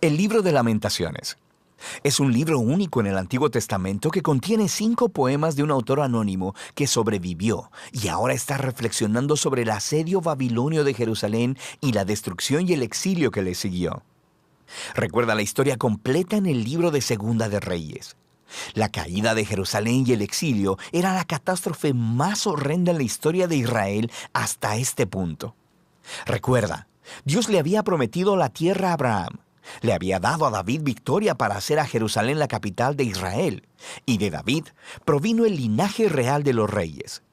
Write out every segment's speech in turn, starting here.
El libro de Lamentaciones. Es un libro único en el Antiguo Testamento que contiene 5 poemas de un autor anónimo que sobrevivió y ahora está reflexionando sobre el asedio babilonio de Jerusalén y la destrucción y el exilio que le siguió. Recuerda la historia completa en el libro de Segunda de Reyes. La caída de Jerusalén y el exilio era la catástrofe más horrenda en la historia de Israel hasta este punto. Recuerda, Dios le había prometido la tierra a Abraham. Le había dado a David victoria para hacer a Jerusalén la capital de Israel, y de David provino el linaje real de los reyes.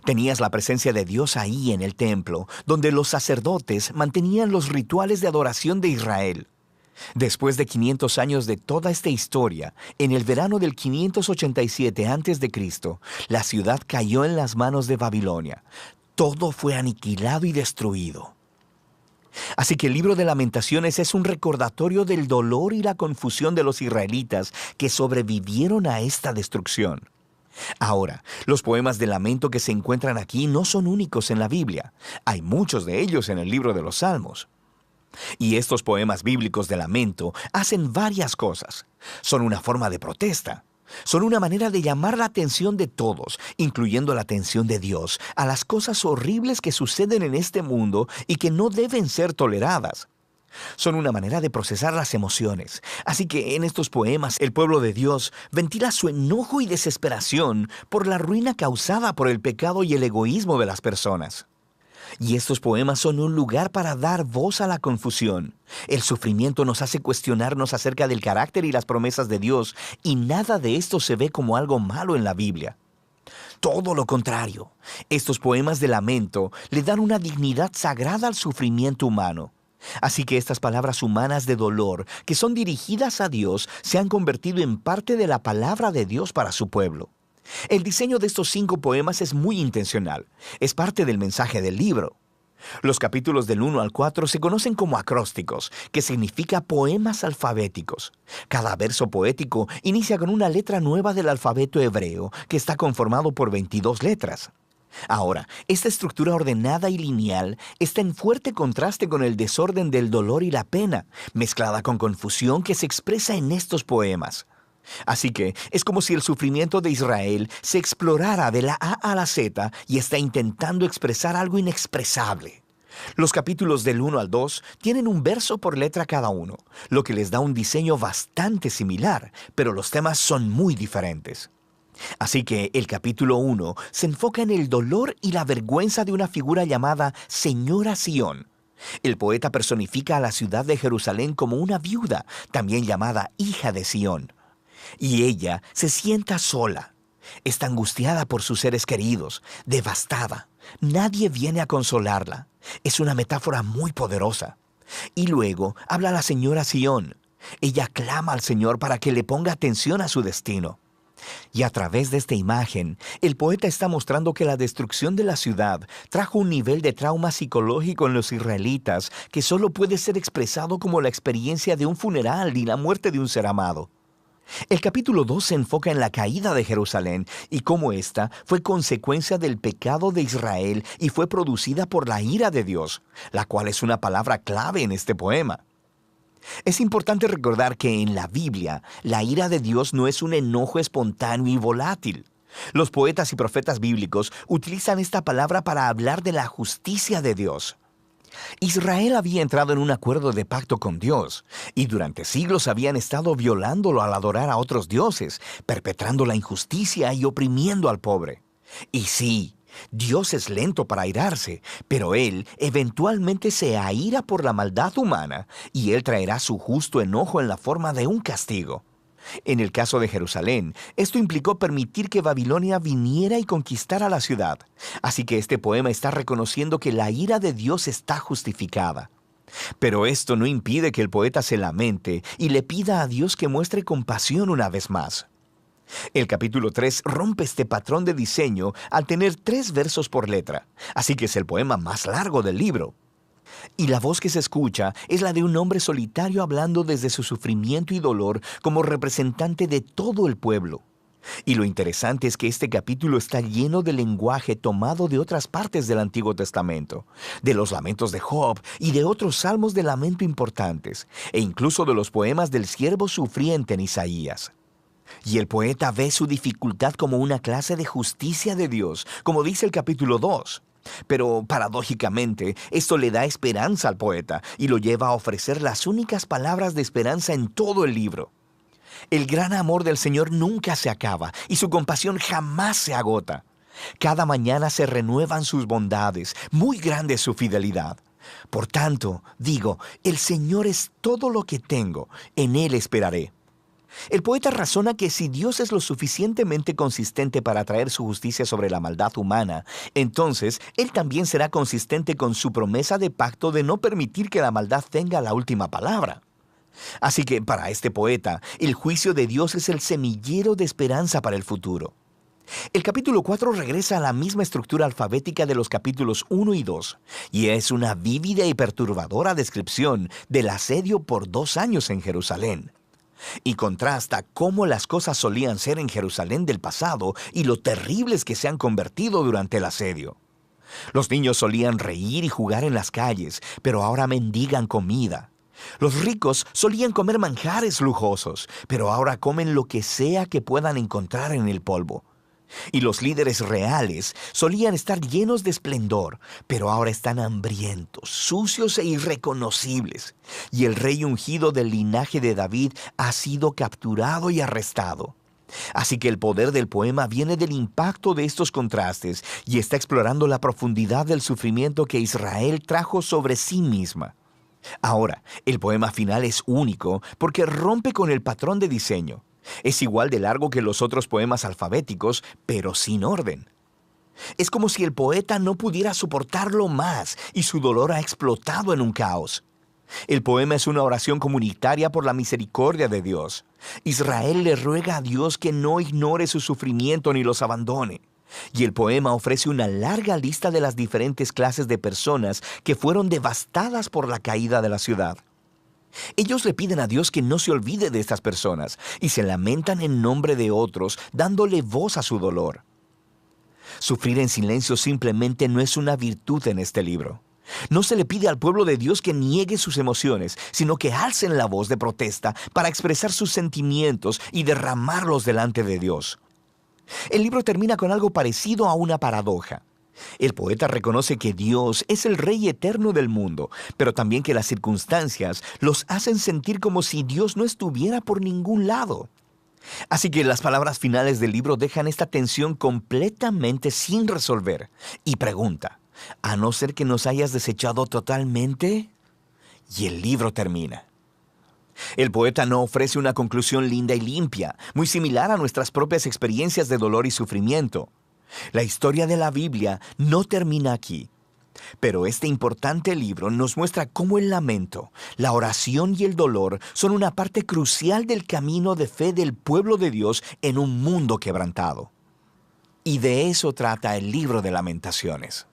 Tenías la presencia de Dios ahí en el templo, donde los sacerdotes mantenían los rituales de adoración de Israel. Después de 500 años de toda esta historia, en el verano del 587 a.C., la ciudad cayó en las manos de Babilonia. Todo fue aniquilado y destruido. Así que el libro de Lamentaciones es un recordatorio del dolor y la confusión de los israelitas que sobrevivieron a esta destrucción. Ahora, los poemas de lamento que se encuentran aquí no son únicos en la Biblia. Hay muchos de ellos en el libro de los Salmos. Y estos poemas bíblicos de lamento hacen varias cosas. Son una forma de protesta. Son una manera de llamar la atención de todos, incluyendo la atención de Dios, a las cosas horribles que suceden en este mundo y que no deben ser toleradas. Son una manera de procesar las emociones. Así que en estos poemas el pueblo de Dios ventila su enojo y desesperación por la ruina causada por el pecado y el egoísmo de las personas. Y estos poemas son un lugar para dar voz a la confusión. El sufrimiento nos hace cuestionarnos acerca del carácter y las promesas de Dios, y nada de esto se ve como algo malo en la Biblia. Todo lo contrario, estos poemas de lamento le dan una dignidad sagrada al sufrimiento humano. Así que estas palabras humanas de dolor, que son dirigidas a Dios, se han convertido en parte de la palabra de Dios para su pueblo. El diseño de estos 5 poemas es muy intencional. Es parte del mensaje del libro. Los capítulos del 1 al 4 se conocen como acrósticos, que significa poemas alfabéticos. Cada verso poético inicia con una letra nueva del alfabeto hebreo, que está conformado por 22 letras. Ahora, esta estructura ordenada y lineal está en fuerte contraste con el desorden del dolor y la pena, mezclada con confusión que se expresa en estos poemas. Así que es como si el sufrimiento de Israel se explorara de la A a la Z y está intentando expresar algo inexpresable. Los capítulos del 1 al 2 tienen un verso por letra cada uno, lo que les da un diseño bastante similar, pero los temas son muy diferentes. Así que el capítulo 1 se enfoca en el dolor y la vergüenza de una figura llamada Señora Sión. El poeta personifica a la ciudad de Jerusalén como una viuda, también llamada hija de Sión. Y ella se sienta sola. Está angustiada por sus seres queridos, devastada. Nadie viene a consolarla. Es una metáfora muy poderosa. Y luego habla la señora Sión. Ella clama al Señor para que le ponga atención a su destino. Y a través de esta imagen, el poeta está mostrando que la destrucción de la ciudad trajo un nivel de trauma psicológico en los israelitas que solo puede ser expresado como la experiencia de un funeral y la muerte de un ser amado. El capítulo 2 se enfoca en la caída de Jerusalén y cómo ésta fue consecuencia del pecado de Israel y fue producida por la ira de Dios, la cual es una palabra clave en este poema. Es importante recordar que en la Biblia, la ira de Dios no es un enojo espontáneo y volátil. Los poetas y profetas bíblicos utilizan esta palabra para hablar de la justicia de Dios. Israel había entrado en un acuerdo de pacto con Dios, y durante siglos habían estado violándolo al adorar a otros dioses, perpetrando la injusticia y oprimiendo al pobre. Y sí, Dios es lento para airarse, pero Él eventualmente se aira por la maldad humana, y Él traerá su justo enojo en la forma de un castigo. En el caso de Jerusalén, esto implicó permitir que Babilonia viniera y conquistara la ciudad. Así que este poema está reconociendo que la ira de Dios está justificada. Pero esto no impide que el poeta se lamente y le pida a Dios que muestre compasión una vez más. El capítulo 3 rompe este patrón de diseño al tener 3 versos por letra, así que es el poema más largo del libro. Y la voz que se escucha es la de un hombre solitario hablando desde su sufrimiento y dolor como representante de todo el pueblo. Y lo interesante es que este capítulo está lleno de lenguaje tomado de otras partes del Antiguo Testamento, de los lamentos de Job y de otros salmos de lamento importantes, e incluso de los poemas del siervo sufriente en Isaías. Y el poeta ve su dificultad como una clase de justicia de Dios, como dice el capítulo 2. Pero, paradójicamente, esto le da esperanza al poeta y lo lleva a ofrecer las únicas palabras de esperanza en todo el libro. El gran amor del Señor nunca se acaba y su compasión jamás se agota. Cada mañana se renuevan sus bondades, muy grande es su fidelidad. Por tanto, digo, el Señor es todo lo que tengo, en Él esperaré. El poeta razona que si Dios es lo suficientemente consistente para traer su justicia sobre la maldad humana, entonces Él también será consistente con su promesa de pacto de no permitir que la maldad tenga la última palabra. Así que para este poeta, el juicio de Dios es el semillero de esperanza para el futuro. El capítulo 4 regresa a la misma estructura alfabética de los capítulos 1 y 2, y es una vívida y perturbadora descripción del asedio por 2 años en Jerusalén. Y contrasta cómo las cosas solían ser en Jerusalén del pasado y lo terribles que se han convertido durante el asedio. Los niños solían reír y jugar en las calles, pero ahora mendigan comida. Los ricos solían comer manjares lujosos, pero ahora comen lo que sea que puedan encontrar en el polvo. Y los líderes reales solían estar llenos de esplendor, pero ahora están hambrientos, sucios e irreconocibles. Y el rey ungido del linaje de David ha sido capturado y arrestado. Así que el poder del poema viene del impacto de estos contrastes y está explorando la profundidad del sufrimiento que Israel trajo sobre sí misma. Ahora, el poema final es único porque rompe con el patrón de diseño. Es igual de largo que los otros poemas alfabéticos, pero sin orden. Es como si el poeta no pudiera soportarlo más y su dolor ha explotado en un caos. El poema es una oración comunitaria por la misericordia de Dios. Israel le ruega a Dios que no ignore su sufrimiento ni los abandone. Y el poema ofrece una larga lista de las diferentes clases de personas que fueron devastadas por la caída de la ciudad. Ellos le piden a Dios que no se olvide de estas personas y se lamentan en nombre de otros, dándole voz a su dolor. Sufrir en silencio simplemente no es una virtud en este libro. No se le pide al pueblo de Dios que niegue sus emociones, sino que alcen la voz de protesta para expresar sus sentimientos y derramarlos delante de Dios. El libro termina con algo parecido a una paradoja. El poeta reconoce que Dios es el Rey eterno del mundo, pero también que las circunstancias los hacen sentir como si Dios no estuviera por ningún lado. Así que las palabras finales del libro dejan esta tensión completamente sin resolver y pregunta, ¿a no ser que nos hayas desechado totalmente? Y el libro termina. El poeta no ofrece una conclusión linda y limpia, muy similar a nuestras propias experiencias de dolor y sufrimiento. La historia de la Biblia no termina aquí, pero este importante libro nos muestra cómo el lamento, la oración y el dolor son una parte crucial del camino de fe del pueblo de Dios en un mundo quebrantado. Y de eso trata el libro de Lamentaciones.